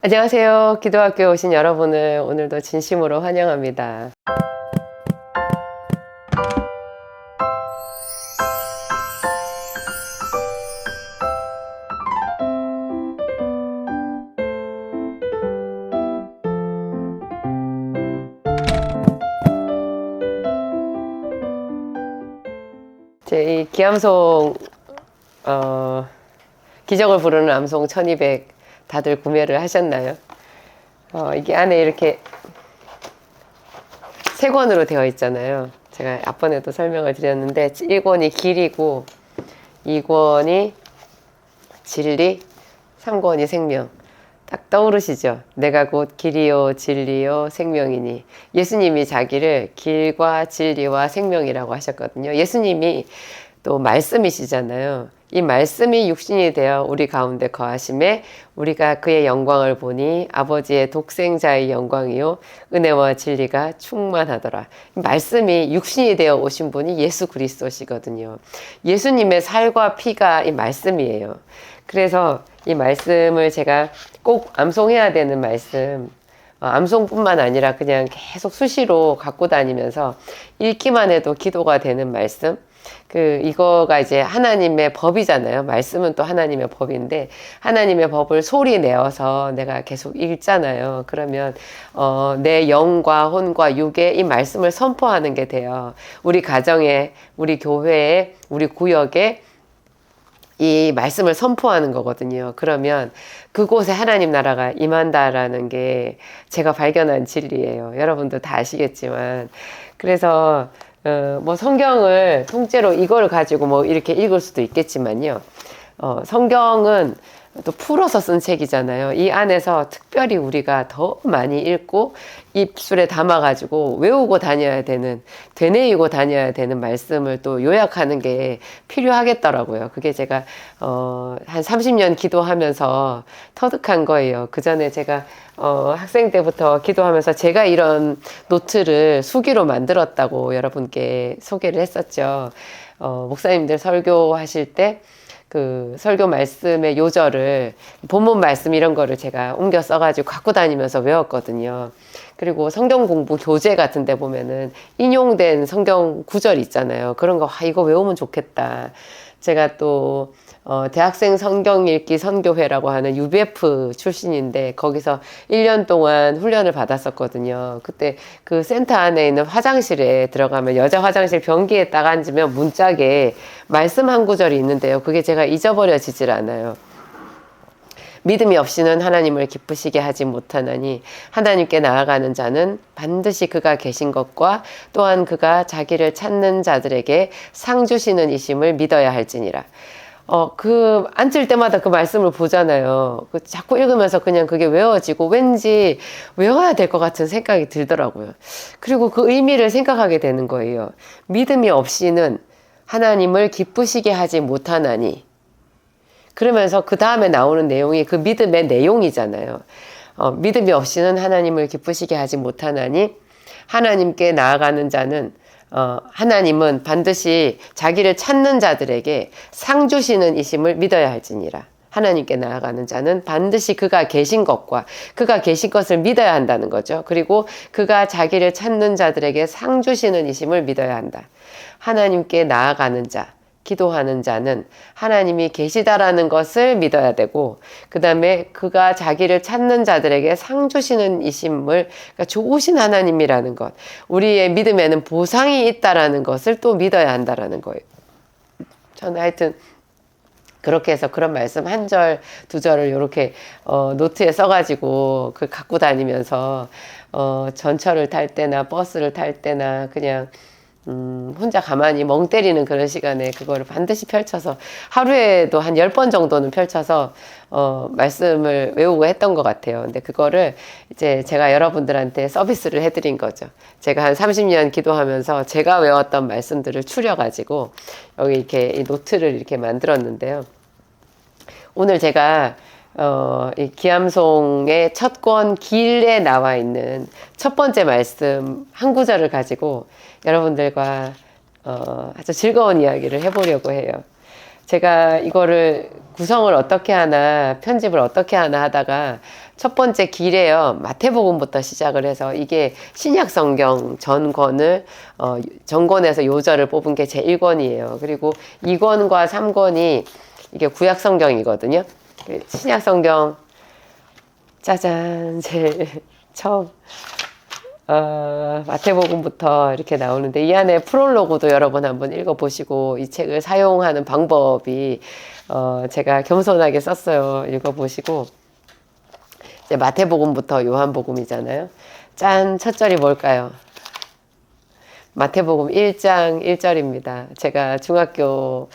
안녕하세요. 기도학교에 오신 여러분을 오늘도 진심으로 환영합니다. 제 이 기암송 기적을 부르는 암송 1200 다들 구매를 하셨나요? 이게 안에 이렇게 세 권으로 되어 있잖아요. 제가 앞번에도 설명을 드렸는데 1권이 길이고 2권이 진리, 3권이 생명. 딱 떠오르시죠? 내가 곧 길이요 진리요 생명이니. 예수님이 자기를 길과 진리와 생명이라고 하셨거든요. 예수님이 또 말씀이시잖아요. 이 말씀이 육신이 되어 우리 가운데 거하심에 우리가 그의 영광을 보니 아버지의 독생자의 영광이요 은혜와 진리가 충만하더라. 말씀이 육신이 되어 오신 분이 예수 그리스도시거든요. 예수님의 살과 피가 이 말씀이에요. 그래서 이 말씀을 제가 꼭 암송해야 되는 말씀, 암송뿐만 아니라 그냥 계속 수시로 갖고 다니면서 읽기만 해도 기도가 되는 말씀, 이거가 이제 하나님의 법이잖아요. 말씀은 또 하나님의 법인데, 하나님의 법을 소리 내어서 내가 계속 읽잖아요. 그러면, 내 영과 혼과 육에 이 말씀을 선포하는 게 돼요. 우리 가정에, 우리 교회에, 우리 구역에 이 말씀을 선포하는 거거든요. 그러면 그곳에 하나님 나라가 임한다라는 게 제가 발견한 진리예요. 여러분도 다 아시겠지만. 그래서 뭐 성경을 통째로 이걸 가지고 뭐 이렇게 읽을 수도 있겠지만요. 성경은 또 풀어서 쓴 책이잖아요. 이 안에서 특별히 우리가 더 많이 읽고 입술에 담아가지고 외우고 다녀야 되는, 되뇌이고 다녀야 되는 말씀을 또 요약하는 게 필요하겠더라고요. 그게 제가 한 30년 기도하면서 터득한 거예요. 그 전에 제가 학생 때부터 기도하면서 제가 이런 노트를 수기로 만들었다고 여러분께 소개를 했었죠. 목사님들 설교하실 때 설교 말씀의 요절을, 본문 말씀 이런 거를 제가 옮겨 써가지고 갖고 다니면서 외웠거든요. 그리고 성경 공부 교재 같은 데 보면은 인용된 성경 구절 있잖아요. 그런 거, 이거 외우면 좋겠다. 제가 또, 대학생 성경 읽기 선교회라고 하는 UBF 출신인데, 거기서 1년 동안 훈련을 받았었거든요. 그때 그 센터 안에 있는 화장실에 들어가면 여자 화장실 변기에 딱 앉으면 문짝에 말씀 한 구절이 있는데요. 그게 제가 잊어버려지질 않아요. 믿음이 없이는 하나님을 기쁘시게 하지 못하나니 하나님께 나아가는 자는 반드시 그가 계신 것과 또한 그가 자기를 찾는 자들에게 상 주시는 이심을 믿어야 할지니라. 앉을 때마다 그 말씀을 보잖아요. 자꾸 읽으면서 그냥 그게 외워지고 왠지 외워야 될 것 같은 생각이 들더라고요. 그리고 그 의미를 생각하게 되는 거예요. 믿음이 없이는 하나님을 기쁘시게 하지 못하나니. 그러면서 그 다음에 나오는 내용이 그 믿음의 내용이잖아요. 믿음이 없이는 하나님을 기쁘시게 하지 못하나니 하나님께 나아가는 자는 하나님은 반드시 자기를 찾는 자들에게 상 주시는 이심을 믿어야 할지니라. 하나님께 나아가는 자는 반드시 그가 계신 것과 그가 계신 것을 믿어야 한다는 거죠. 그리고 그가 자기를 찾는 자들에게 상 주시는 이심을 믿어야 한다. 하나님께 나아가는 자, 기도하는 자는 하나님이 계시다라는 것을 믿어야 되고, 그 다음에 그가 자기를 찾는 자들에게 상 주시는 이심을, 그러니까 좋으신 하나님이라는 것, 우리의 믿음에는 보상이 있다라는 것을 또 믿어야 한다라는 거예요. 저는 하여튼 그렇게 해서 그런 말씀 한 절, 두 절을 이렇게 노트에 써가지고 갖고 다니면서 전철을 탈 때나 버스를 탈 때나 그냥 혼자 가만히 멍 때리는 그런 시간에 그거를 반드시 펼쳐서 하루에도 한 10번 정도는 펼쳐서 말씀을 외우고 했던 것 같아요. 근데 그거를 이제 제가 여러분들한테 서비스를 해드린 거죠. 제가 한 30년 기도하면서 제가 외웠던 말씀들을 추려가지고 여기 이렇게 이 노트를 이렇게 만들었는데요. 오늘 제가 이 기암송의 첫 권 길에 나와 있는 첫 번째 말씀 한 구절을 가지고 여러분들과 아주 즐거운 이야기를 해보려고 해요. 제가 이거를 구성을 어떻게 하나, 편집을 어떻게 하나 하다가 첫 번째 길에요. 마태복음부터 시작을 해서 이게 신약 성경 전권을 전권에서 요절을 뽑은 게 제 1권이에요. 그리고 2권과 3권이 이게 구약 성경이거든요. 신약 성경 짜잔 제일 처음 마태복음부터 이렇게 나오는데 이 안에 프롤로그도 여러분 한번 읽어보시고 이 책을 사용하는 방법이 제가 겸손하게 썼어요. 읽어보시고 이제 마태복음부터 요한복음이잖아요. 짠, 첫 절이 뭘까요? 마태복음 1장 1절입니다. 제가 중학교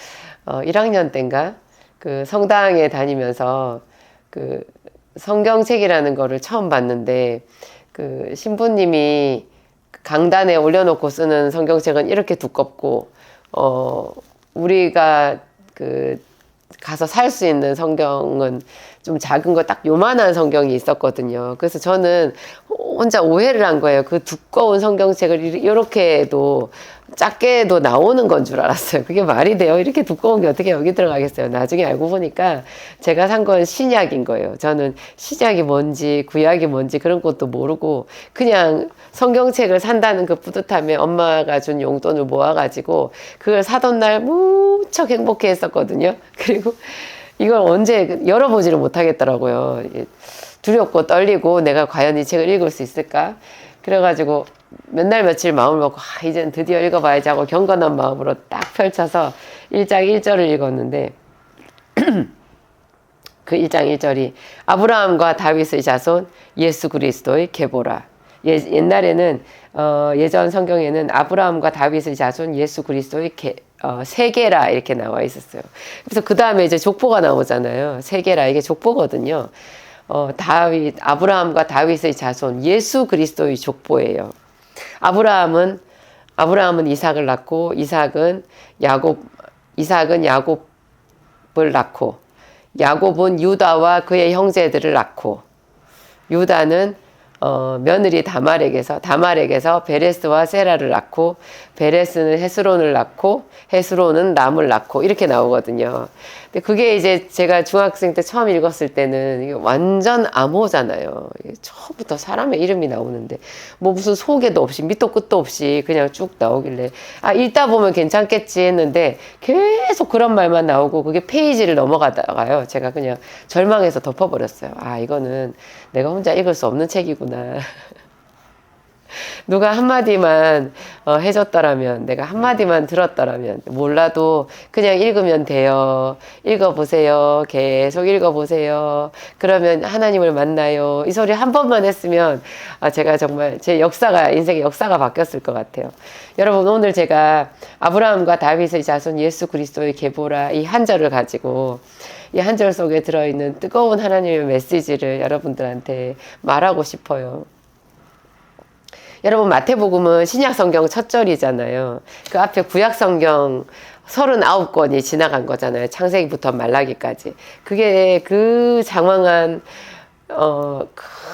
1학년 때인가 그 성당에 다니면서 그 성경책이라는 거를 처음 봤는데 그 신부님이 강단에 올려놓고 쓰는 성경책은 이렇게 두껍고 우리가 그 가서 살 수 있는 성경은 좀 작은 거 딱 요만한 성경이 있었거든요. 그래서 저는 혼자 오해를 한 거예요. 그 두꺼운 성경책을 이렇게도 작게도 나오는 건 줄 알았어요. 그게 말이 돼요? 이렇게 두꺼운 게 어떻게 여기 들어가겠어요? 나중에 알고 보니까 제가 산 건 신약인 거예요. 저는 신약이 뭔지 구약이 뭔지 그런 것도 모르고 그냥 성경책을 산다는 그 뿌듯함에 엄마가 준 용돈을 모아가지고 그걸 사던 날 무척 행복해 했었거든요. 그리고 이걸 언제 열어보지를 못하겠더라고요. 두렵고 떨리고 내가 과연 이 책을 읽을 수 있을까? 그래가지고 몇 날 며칠 마음을 먹고 이제는 드디어 읽어봐야지 하고 경건한 마음으로 딱 펼쳐서 1장 1절을 읽었는데 그 1장 1절이 아브라함과 다윗의 자손 예수 그리스도의 계보라. 옛날에는 예전 성경에는 아브라함과 다윗의 자손 예수 그리스도의 세계라 이렇게 나와 있었어요. 그래서 그 다음에 이제 족보가 나오잖아요. 세계라 이게 족보거든요. 아브라함과 다윗의 자손 예수 그리스도의 족보예요. 아브라함은 이삭을 낳고 이삭은 야곱을 낳고 야곱은 유다와 그의 형제들을 낳고 유다는 며느리 다말에게서 베레스와 세라를 낳고 베레스는 헤스론을 낳고 헤스론은 람을 낳고 이렇게 나오거든요. 근데 그게 이제 제가 중학생 때 처음 읽었을 때는 이게 완전 암호잖아요. 처음부터 사람의 이름이 나오는데 뭐 무슨 소개도 없이 밑도 끝도 없이 그냥 쭉 나오길래 읽다 보면 괜찮겠지 했는데 계속 그런 말만 나오고 그게 페이지를 넘어가다가요. 제가 그냥 절망해서 덮어버렸어요. 이거는 내가 혼자 읽을 수 없는 책이구나. 누가 한마디만 해줬더라면 내가 한마디만 들었더라면 몰라도 그냥 읽으면 돼요. 읽어보세요. 계속 읽어보세요. 그러면 하나님을 만나요. 이 소리 한 번만 했으면 제가 정말 제 인생의 역사가 바뀌었을 것 같아요. 여러분 오늘 제가 아브라함과 다윗의 자손 예수 그리스도의 계보라 이 한 절을 가지고 이 한 절 속에 들어있는 뜨거운 하나님의 메시지를 여러분들한테 말하고 싶어요. 여러분 마태복음은 신약성경 첫 절이잖아요. 그 앞에 구약성경 39권이 지나간 거잖아요. 창세기부터 말라기까지. 그게 그 장황한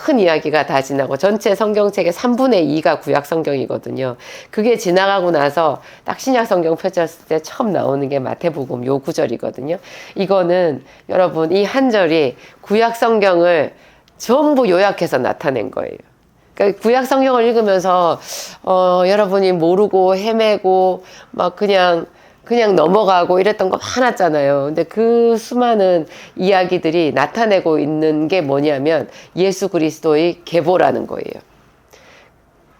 큰 이야기가 다 지나고 전체 성경책의 3분의 2가 구약성경이거든요. 그게 지나가고 나서 딱 신약성경 펼쳤을 때 처음 나오는 게 마태복음 요 구절이거든요. 이거는 여러분 이 한 절이 구약성경을 전부 요약해서 나타낸 거예요. 그러니까 구약 성경을 읽으면서 여러분이 모르고 헤매고 막 그냥 넘어가고 이랬던 거 많았잖아요. 근데 그 수많은 이야기들이 나타내고 있는 게 뭐냐면 예수 그리스도의 계보라는 거예요.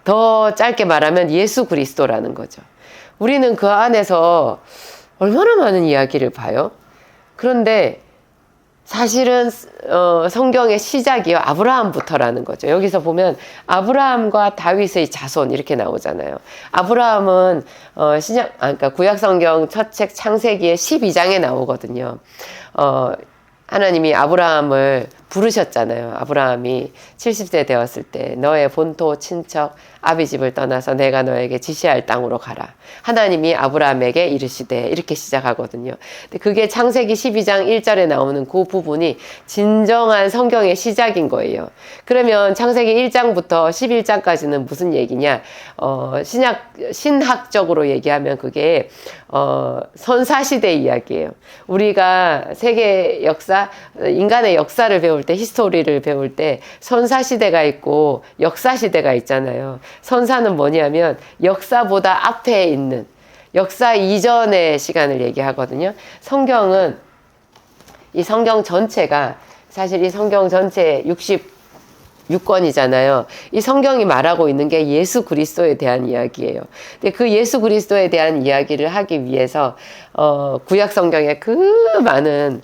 더 짧게 말하면 예수 그리스도라는 거죠. 우리는 그 안에서 얼마나 많은 이야기를 봐요. 그런데 사실은 성경의 시작이요 아브라함부터라는 거죠. 여기서 보면 아브라함과 다윗의 자손 이렇게 나오잖아요. 아브라함은 그러니까 구약성경 첫 책 창세기의 12장에 나오거든요. 하나님이 아브라함을 부르셨잖아요. 아브라함이 70세 되었을 때 너의 본토 친척 아비 집을 떠나서 내가 너에게 지시할 땅으로 가라. 하나님이 아브라함에게 이르시되 이렇게 시작하거든요. 근데 그게 창세기 12장 1절에 나오는 그 부분이 진정한 성경의 시작인 거예요. 그러면 창세기 1장부터 11장까지는 무슨 얘기냐? 신학적으로 얘기하면 그게 선사시대 이야기예요. 우리가 세계 역사, 인간의 역사를 배울 배울 때, 히스토리를 배울 때 선사시대가 있고 역사시대가 있잖아요. 선사는 뭐냐면 역사보다 앞에 있는, 역사 이전의 시간을 얘기하거든요. 성경은, 이 성경 전체가, 사실 이 성경 전체 66권이잖아요. 이 성경이 말하고 있는 게 예수 그리스도에 대한 이야기예요. 근데 그 예수 그리스도에 대한 이야기를 하기 위해서 구약 성경에 그 많은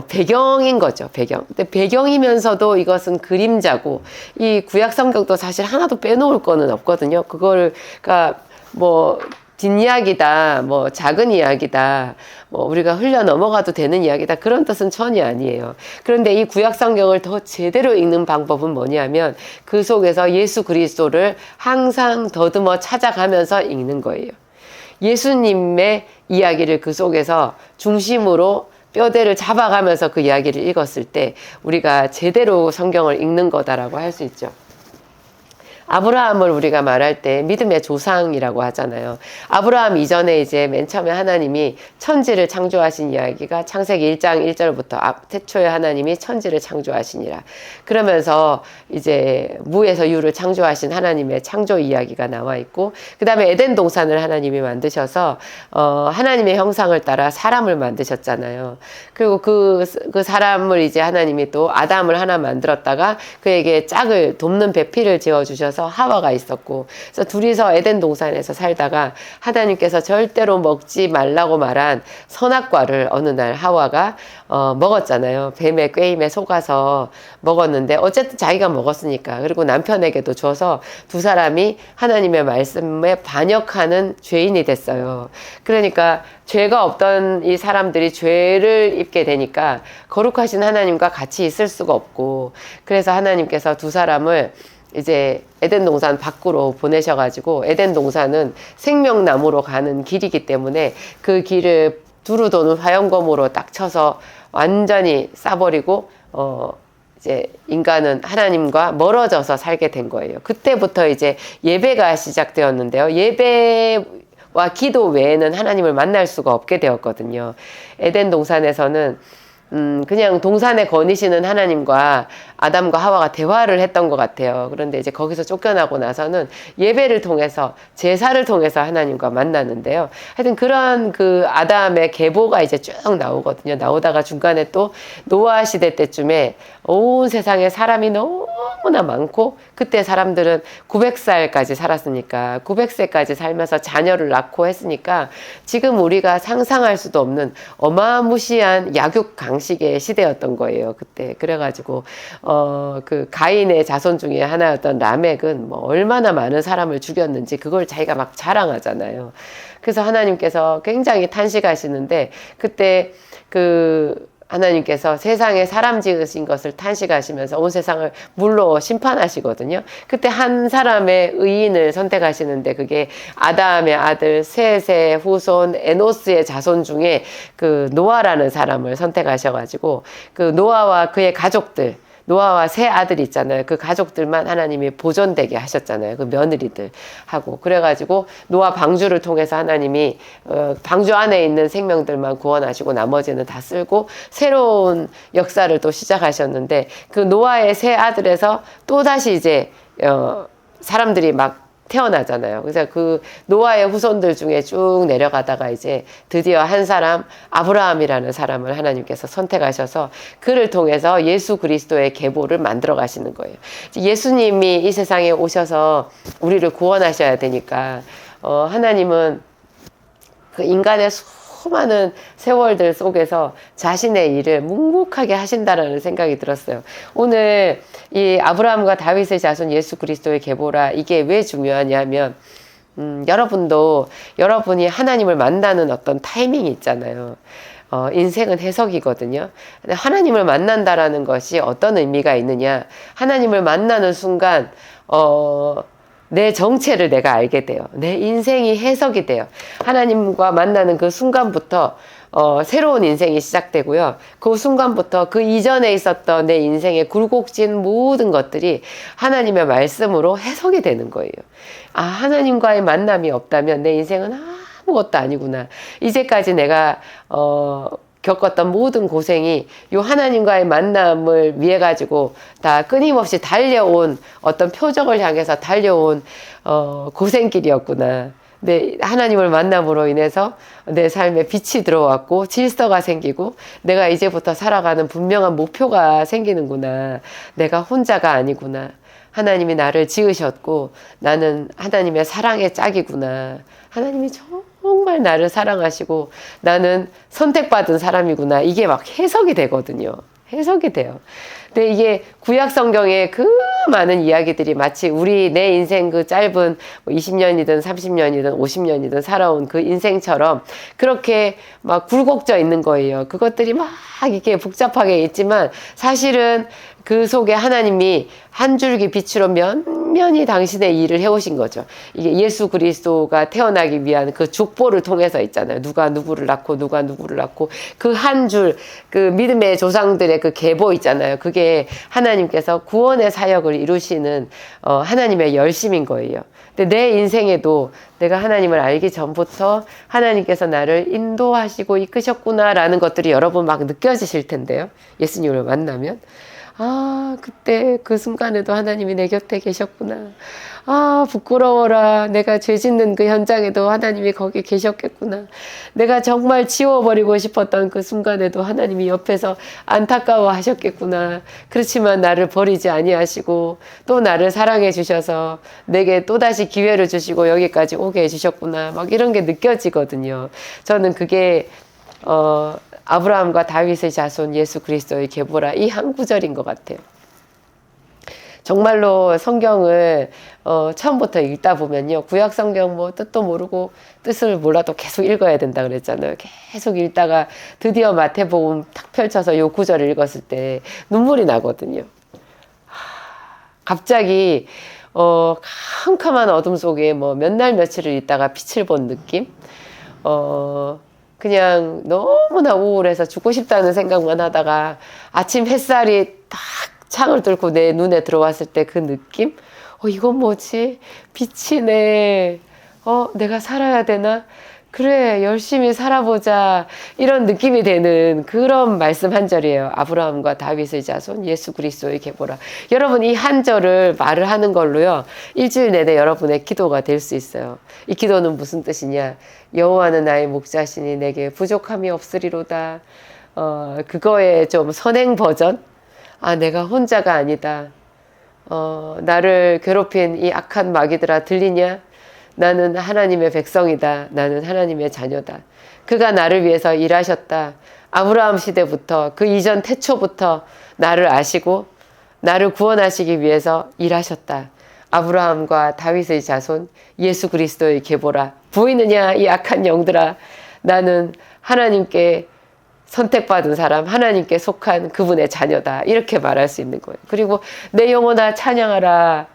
배경인 거죠. 배경. 근데 배경이면서도 이것은 그림자고, 이 구약 성경도 사실 하나도 빼놓을 거는 없거든요. 그러니까 뭐 뒷이야기다, 뭐 작은 이야기다, 뭐 우리가 흘려 넘어가도 되는 이야기다, 그런 뜻은 전혀 아니에요. 그런데 이 구약 성경을 더 제대로 읽는 방법은 뭐냐면 그 속에서 예수 그리스도를 항상 더듬어 찾아가면서 읽는 거예요. 예수님의 이야기를 그 속에서 중심으로 뼈대를 잡아가면서 그 이야기를 읽었을 때 우리가 제대로 성경을 읽는 거다라고 할 수 있죠. 아브라함을 우리가 말할 때 믿음의 조상이라고 하잖아요. 아브라함 이전에 이제 맨 처음에 하나님이 천지를 창조하신 이야기가 창세기 1장 1절부터 태초에 하나님이 천지를 창조하시니라. 그러면서 이제 무에서 유를 창조하신 하나님의 창조 이야기가 나와 있고, 그 다음에 에덴 동산을 하나님이 만드셔서 하나님의 형상을 따라 사람을 만드셨잖아요. 그리고 그 사람을 이제 하나님이 또 아담을 하나 만들었다가 그에게 짝을 돕는 배필을 지어주셔서 하와가 있었고, 그래서 둘이서 에덴 동산에서 살다가 하나님께서 절대로 먹지 말라고 말한 선악과를 어느 날 하와가 먹었잖아요. 뱀의 꾀임에 속아서 먹었는데 어쨌든 자기가 먹었으니까, 그리고 남편에게도 줘서 두 사람이 하나님의 말씀에 반역하는 죄인이 됐어요. 그러니까 죄가 없던 이 사람들이 죄를 입게 되니까 거룩하신 하나님과 같이 있을 수가 없고, 그래서 하나님께서 두 사람을 이제 에덴 동산 밖으로 보내셔가지고, 에덴 동산은 생명나무로 가는 길이기 때문에 그 길을 두루 도는 화염검으로 딱 쳐서 완전히 싸버리고 이제 인간은 하나님과 멀어져서 살게 된 거예요. 그때부터 이제 예배가 시작되었는데요. 예배와 기도 외에는 하나님을 만날 수가 없게 되었거든요. 에덴 동산에서는 그냥 동산에 거니시는 하나님과 아담과 하와가 대화를 했던 것 같아요. 그런데 이제 거기서 쫓겨나고 나서는 예배를 통해서, 제사를 통해서 하나님과 만나는데요. 하여튼 그런 그 아담의 계보가 이제 쭉 나오거든요. 나오다가 중간에 또 노아 시대 때쯤에 온 세상에 사람이 너무나 많고, 그때 사람들은 900살까지 살았으니까 900세까지 살면서 자녀를 낳고 했으니까 지금 우리가 상상할 수도 없는 어마무시한 약육 강식의 시대였던 거예요, 그때. 그래가지고 그 가인의 자손 중에 하나였던 라멕은 뭐 얼마나 많은 사람을 죽였는지 그걸 자기가 막 자랑하잖아요. 그래서 하나님께서 굉장히 탄식하시는데, 그때 하나님께서 세상에 사람 지으신 것을 탄식하시면서 온 세상을 물로 심판하시거든요. 그때 한 사람의 의인을 선택하시는데, 그게 아담의 아들 셋의 후손 에노스의 자손 중에 그 노아라는 사람을 선택하셔가지고, 그 노아와 그의 가족들, 노아와 세 아들이 있잖아요. 그 가족들만 하나님이 보존되게 하셨잖아요. 그 며느리들 하고. 그래가지고 노아 방주를 통해서 하나님이 방주 안에 있는 생명들만 구원하시고 나머지는 다 쓸고 새로운 역사를 또 시작하셨는데, 그 노아의 세 아들에서 또다시 이제 사람들이 막 태어나잖아요. 그래서 그 노아의 후손들 중에 쭉 내려가다가 이제 드디어 한 사람, 아브라함이라는 사람을 하나님께서 선택하셔서 그를 통해서 예수 그리스도의 계보를 만들어 가시는 거예요. 예수님이 이 세상에 오셔서 우리를 구원하셔야 되니까 하나님은 그 인간의 수많은 세월들 속에서 자신의 일을 묵묵하게 하신다라는 생각이 들었어요. 오늘 이 아브라함과 다윗의 자손 예수 그리스도의 계보라, 이게 왜 중요하냐면 여러분이 하나님을 만나는 어떤 타이밍이 있잖아요. 인생은 해석이거든요. 근데 하나님을 만난다라는 것이 어떤 의미가 있느냐? 하나님을 만나는 순간 내 정체를 내가 알게 돼요. 내 인생이 해석이 돼요. 하나님과 만나는 그 순간부터 새로운 인생이 시작되고요. 그 순간부터 그 이전에 있었던 내 인생의 굴곡진 모든 것들이 하나님의 말씀으로 해석이 되는 거예요. 아, 하나님과의 만남이 없다면 내 인생은 아무것도 아니구나. 이제까지 내가 겪었던 모든 고생이 요 하나님과의 만남을 위해 가지고 다 끊임없이 달려온 어떤 표적을 향해서 달려온 고생길이었구나. 내 하나님을 만남으로 인해서 내 삶에 빛이 들어왔고 질서가 생기고 내가 이제부터 살아가는 분명한 목표가 생기는구나. 내가 혼자가 아니구나. 하나님이 나를 지으셨고 나는 하나님의 사랑의 짝이구나. 하나님이 정말 나를 사랑하시고 나는 선택받은 사람이구나. 이게 막 해석이 되거든요. 해석이 돼요. 근데 이게 구약 성경의 그 많은 이야기들이 마치 내 인생 그 짧은 20년이든 30년이든 50년이든 살아온 그 인생처럼 그렇게 막 굴곡져 있는 거예요. 그것들이 막 이렇게 복잡하게 있지만 사실은 그 속에 하나님이 한 줄기 빛으로 면면이 당신의 일을 해오신 거죠. 이게 예수 그리스도가 태어나기 위한 그 족보를 통해서 있잖아요. 누가 누구를 낳고 누가 누구를 낳고 그 한 줄 그 믿음의 조상들의 그 계보 있잖아요. 그게 하나님께서 구원의 사역을 이루시는 하나님의 열심인 거예요. 근데 내 인생에도 내가 하나님을 알기 전부터 하나님께서 나를 인도하시고 이끄셨구나라는 것들이 여러분 막 느껴지실 텐데요. 예수님을 만나면. 아, 그때 그 순간에도 하나님이 내 곁에 계셨구나. 아, 부끄러워라. 내가 죄 짓는 그 현장에도 하나님이 거기 계셨겠구나. 내가 정말 지워버리고 싶었던 그 순간에도 하나님이 옆에서 안타까워 하셨겠구나. 그렇지만 나를 버리지 아니하시고 또 나를 사랑해 주셔서 내게 또다시 기회를 주시고 여기까지 오게 해주셨구나. 막 이런 게 느껴지거든요. 저는 그게 아브라함과 다윗의 자손 예수 그리스도의 계보라 이 한 구절인 것 같아요. 정말로 성경을 처음부터 읽다 보면요. 구약 성경 뭐 뜻도 모르고 뜻을 몰라도 계속 읽어야 된다 그랬잖아요. 계속 읽다가 드디어 마태복음 탁 펼쳐서 요 구절을 읽었을 때 눈물이 나거든요. 갑자기 캄캄한 어둠 속에 뭐 몇 날 며칠을 있다가 빛을 본 느낌? 그냥 너무나 우울해서 죽고 싶다는 생각만 하다가 아침 햇살이 딱 창을 뚫고 내 눈에 들어왔을 때 그 느낌? 이건 뭐지? 빛이네. 내가 살아야 되나? 그래, 열심히 살아보자. 이런 느낌이 되는 그런 말씀 한 절이에요. 아브라함과 다윗의 자손 예수 그리스도의 계보라. 여러분 이 한 절을 말을 하는 걸로요. 일주일 내내 여러분의 기도가 될 수 있어요. 이 기도는 무슨 뜻이냐? 여호와는 나의 목자시니 내게 부족함이 없으리로다. 그거의 좀 선행 버전? 내가 혼자가 아니다. 나를 괴롭힌 이 악한 마귀들아 들리냐? 나는 하나님의 백성이다. 나는 하나님의 자녀다. 그가 나를 위해서 일하셨다. 아브라함 시대부터 그 이전 태초부터 나를 아시고 나를 구원하시기 위해서 일하셨다. 아브라함과 다윗의 자손 예수 그리스도의 계보라. 보이느냐 이 악한 영들아. 나는 하나님께 선택받은 사람, 하나님께 속한 그분의 자녀다. 이렇게 말할 수 있는 거예요. 그리고 내 영혼아 찬양하라.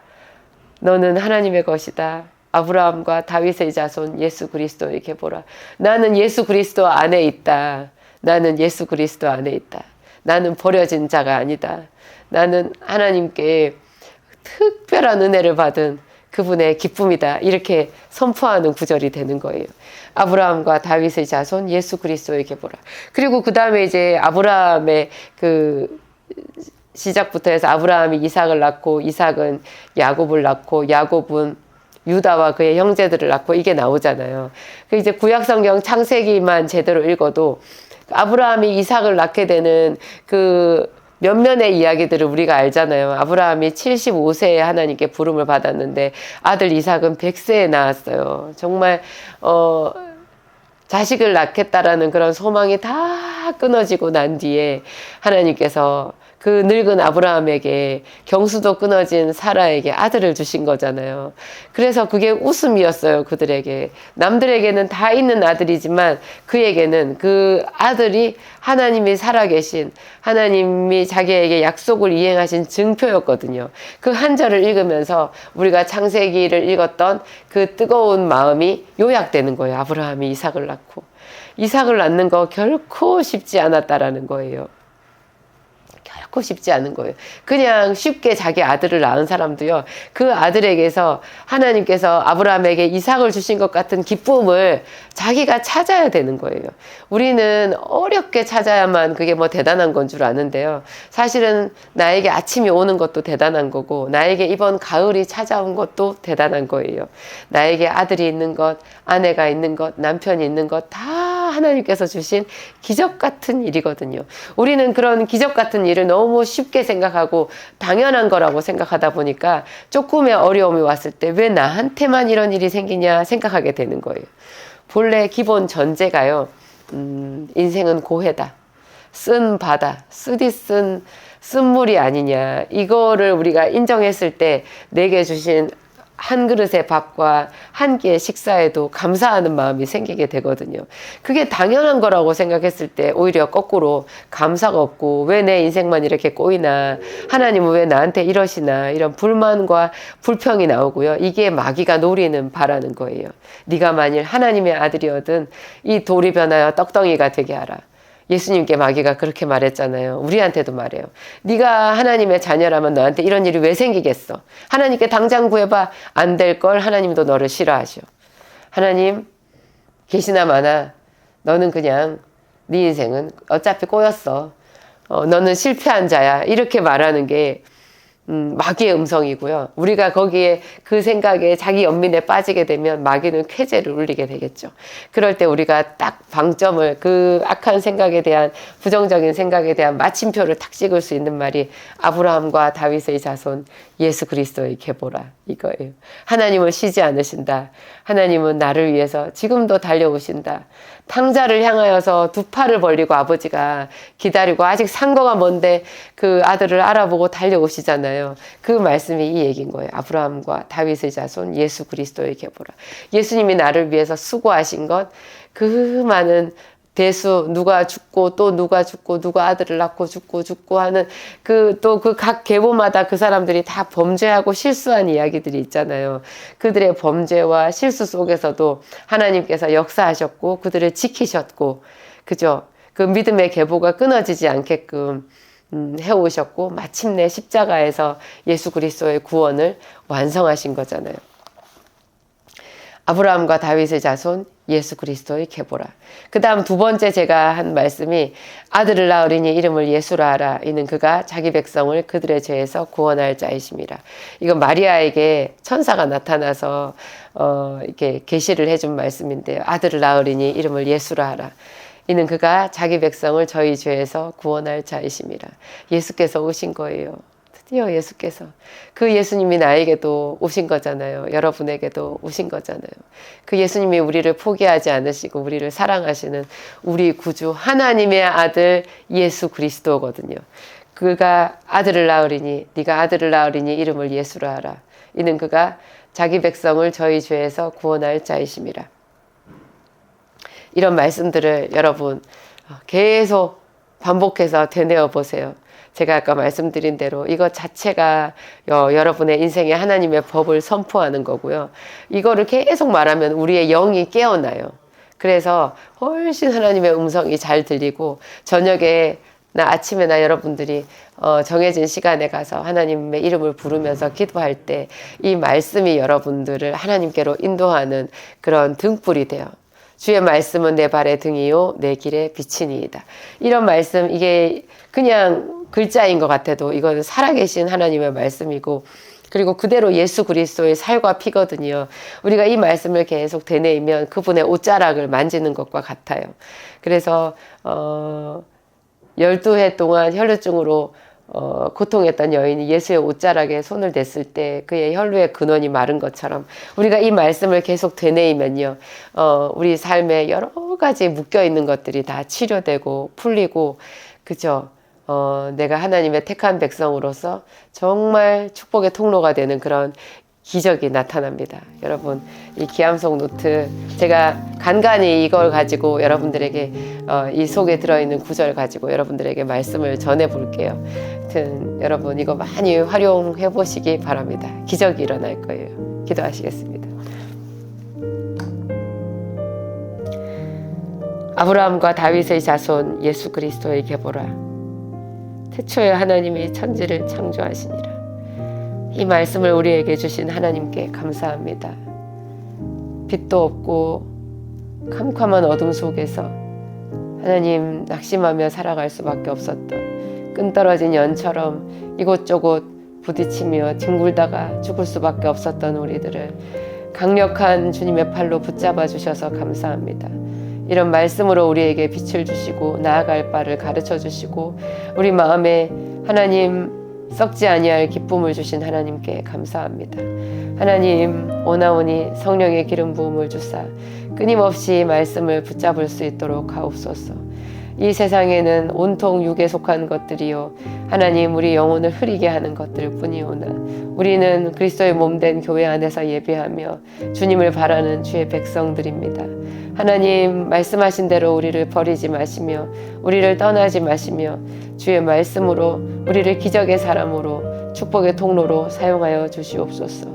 너는 하나님의 것이다. 아브라함과 다윗의 자손 예수 그리스도의 계보라. 나는 예수 그리스도 안에 있다. 나는 예수 그리스도 안에 있다. 나는 버려진 자가 아니다. 나는 하나님께 특별한 은혜를 받은 그분의 기쁨이다. 이렇게 선포하는 구절이 되는 거예요. 아브라함과 다윗의 자손 예수 그리스도의 계보라. 그리고 그 다음에 이제 아브라함의 그 시작부터 해서 아브라함이 이삭을 낳고 이삭은 야곱을 낳고 야곱은 유다와 그의 형제들을 낳고 이게 나오잖아요. 그 이제 구약성경 창세기만 제대로 읽어도 아브라함이 이삭을 낳게 되는 그 몇몇의 이야기들을 우리가 알잖아요. 아브라함이 75세에 하나님께 부름을 받았는데 아들 이삭은 100세에 낳았어요. 정말 자식을 낳겠다라는 그런 소망이 다 끊어지고 난 뒤에 하나님께서 그 늙은 아브라함에게 경수도 끊어진 사라에게 아들을 주신 거잖아요. 그래서 그게 웃음이었어요. 그들에게. 남들에게는 다 있는 아들이지만 그에게는 그 아들이 하나님이 살아계신 하나님이 자기에게 약속을 이행하신 증표였거든요. 그 한 절을 읽으면서 우리가 창세기를 읽었던 그 뜨거운 마음이 요약되는 거예요. 아브라함이 이삭을 낳고. 이삭을 낳는 거 결코 쉽지 않았다라는 거예요. 낳고 싶지 않은 거예요. 그냥 쉽게 자기 아들을 낳은 사람도요, 그 아들에게서 하나님께서 아브라함에게 이삭을 주신 것 같은 기쁨을 자기가 찾아야 되는 거예요. 우리는 어렵게 찾아야만 그게 뭐 대단한 건 줄 아는데요. 사실은 나에게 아침이 오는 것도 대단한 거고, 나에게 이번 가을이 찾아온 것도 대단한 거예요. 나에게 아들이 있는 것, 아내가 있는 것, 남편이 있는 것 다 하나님께서 주신 기적 같은 일이거든요. 우리는 그런 기적 같은 일을 너무 쉽게 생각하고 당연한 거라고 생각하다 보니까 조금의 어려움이 왔을 때 왜 나한테만 이런 일이 생기냐 생각하게 되는 거예요. 본래 기본 전제가요, 인생은 고해다, 쓴 바다, 쓰디 쓴 쓴물이 아니냐, 이거를 우리가 인정했을 때 내게 주신 한 그릇의 밥과 한 끼의 식사에도 감사하는 마음이 생기게 되거든요. 그게 당연한 거라고 생각했을 때 오히려 거꾸로 감사가 없고 왜 내 인생만 이렇게 꼬이나, 하나님은 왜 나한테 이러시나, 이런 불만과 불평이 나오고요. 이게 마귀가 노리는 바라는 거예요. 네가 만일 하나님의 아들이거든 이 돌이 변하여 떡덩이가 되게 하라. 예수님께 마귀가 그렇게 말했잖아요. 우리한테도 말해요. 네가 하나님의 자녀라면 너한테 이런 일이 왜 생기겠어? 하나님께 당장 구해봐. 안 될 걸 하나님도 너를 싫어하셔. 하나님 계시나 마나 너는 그냥 네 인생은 어차피 꼬였어. 너는 실패한 자야. 이렇게 말하는 게 마귀의 음성이고요. 우리가 거기에 그 생각에 자기 연민에 빠지게 되면 마귀는 쾌재를 울리게 되겠죠. 그럴 때 우리가 딱 방점을, 그 악한 생각에 대한, 부정적인 생각에 대한 마침표를 탁 찍을 수 있는 말이 아브라함과 다윗의 자손 예수 그리스도의 계보라, 이거예요. 하나님은 쉬지 않으신다. 하나님은 나를 위해서 지금도 달려오신다. 탕자를 향하여서 두 팔을 벌리고 아버지가 기다리고 아직 상거가 먼데 그 아들을 알아보고 달려오시잖아요. 그 말씀이 이 얘기인 거예요. 아브라함과 다윗의 자손 예수 그리스도의 계보라. 예수님이 나를 위해서 수고하신 것, 그 많은 대수, 누가 죽고 또 누가 죽고 누가 아들을 낳고 죽고 하는 또 그 각 계보마다 그 사람들이 다 범죄하고 실수한 이야기들이 있잖아요. 그들의 범죄와 실수 속에서도 하나님께서 역사하셨고 그들을 지키셨고, 그죠? 그 믿음의 계보가 끊어지지 않게끔 해오셨고 마침내 십자가에서 예수 그리스도의 구원을 완성하신 거잖아요. 아브라함과 다윗의 자손 예수 그리스도의 계보라. 그 다음 두 번째 제가 한 말씀이 아들을 낳으리니 이름을 예수라 하라. 이는 그가 자기 백성을 그들의 죄에서 구원할 자이심이라. 이건 마리아에게 천사가 나타나서 이렇게 계시를 해준 말씀인데요. 아들을 낳으리니 이름을 예수라 하라. 이는 그가 자기 백성을 저희 죄에서 구원할 자이심이라. 예수께서 오신 거예요. 드디어 예수께서, 그 예수님이 나에게도 오신 거잖아요. 여러분에게도 오신 거잖아요. 그 예수님이 우리를 포기하지 않으시고 우리를 사랑하시는 우리 구주 하나님의 아들 예수 그리스도거든요. 그가 아들을 낳으리니, 네가 아들을 낳으리니 이름을 예수라 하라. 이는 그가 자기 백성을 저희 죄에서 구원할 자이심이라. 이런 말씀들을 여러분 계속 반복해서 되뇌어 보세요. 제가 아까 말씀드린 대로 이것 자체가 여러분의 인생에 하나님의 법을 선포하는 거고요. 이거를 계속 말하면 우리의 영이 깨어나요. 그래서 훨씬 하나님의 음성이 잘 들리고, 저녁에 나 아침에나 여러분들이 정해진 시간에 가서 하나님의 이름을 부르면서 기도할 때 이 말씀이 여러분들을 하나님께로 인도하는 그런 등불이 돼요. 주의 말씀은 내 발의 등이요 내 길의 빛이니이다. 이런 말씀, 이게 그냥 글자인 것 같아도 이건 살아계신 하나님의 말씀이고, 그리고 그대로 예수 그리스도의 살과 피거든요. 우리가 이 말씀을 계속 되뇌이면 그분의 옷자락을 만지는 것과 같아요. 그래서 12해 동안 혈루증으로 고통했던 여인이 예수의 옷자락에 손을 댔을 때 그의 혈루의 근원이 마른 것처럼 우리가 이 말씀을 계속 되뇌이면요, 우리 삶에 여러 가지 묶여있는 것들이 다 치료되고 풀리고, 그죠? 내가 하나님의 택한 백성으로서 정말 축복의 통로가 되는 그런 기적이 나타납니다. 여러분, 이 기암송 노트 제가 간간히 이걸 가지고 여러분들에게 이 속에 들어있는 구절 가지고 여러분들에게 말씀을 전해 볼게요. 하여튼 여러분 이거 많이 활용해 보시기 바랍니다. 기적이 일어날 거예요. 기도하시겠습니다. 아브라함과 다윗의 자손 예수 그리스도의 계보라. 태초에 하나님이 천지를 창조하시니라. 이 말씀을 우리에게 주신 하나님께 감사합니다. 빛도 없고 캄캄한 어둠 속에서 하나님 낙심하며 살아갈 수밖에 없었던 끈떨어진 연처럼 이곳저곳 부딪히며 뒹굴다가 죽을 수밖에 없었던 우리들을 강력한 주님의 팔로 붙잡아 주셔서 감사합니다. 이런 말씀으로 우리에게 빛을 주시고 나아갈 바를 가르쳐 주시고 우리 마음에 하나님 썩지 아니할 기쁨을 주신 하나님께 감사합니다. 하나님 오나오니 성령의 기름 부음을 주사 끊임없이 말씀을 붙잡을 수 있도록 하옵소서. 이 세상에는 온통 육에 속한 것들이요 하나님 우리 영혼을 흐리게 하는 것들 뿐이오나 우리는 그리스도의 몸된 교회 안에서 예배하며 주님을 바라는 주의 백성들입니다. 하나님 말씀하신 대로 우리를 버리지 마시며 우리를 떠나지 마시며 주의 말씀으로 우리를 기적의 사람으로 축복의 통로로 사용하여 주시옵소서.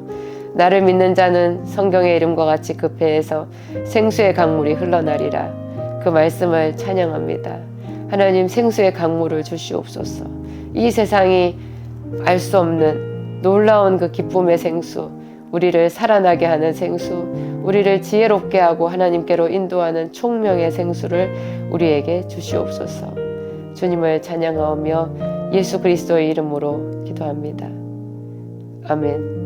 나를 믿는 자는 성경의 이름과 같이 그 배에서 생수의 강물이 흘러나리라. 그 말씀을 찬양합니다. 하나님 생수의 강물을 주시옵소서. 이 세상이 알 수 없는 놀라운 그 기쁨의 생수, 우리를 살아나게 하는 생수, 우리를 지혜롭게 하고 하나님께로 인도하는 총명의 생수를 우리에게 주시옵소서. 주님을 찬양하며 예수 그리스도의 이름으로 기도합니다. 아멘.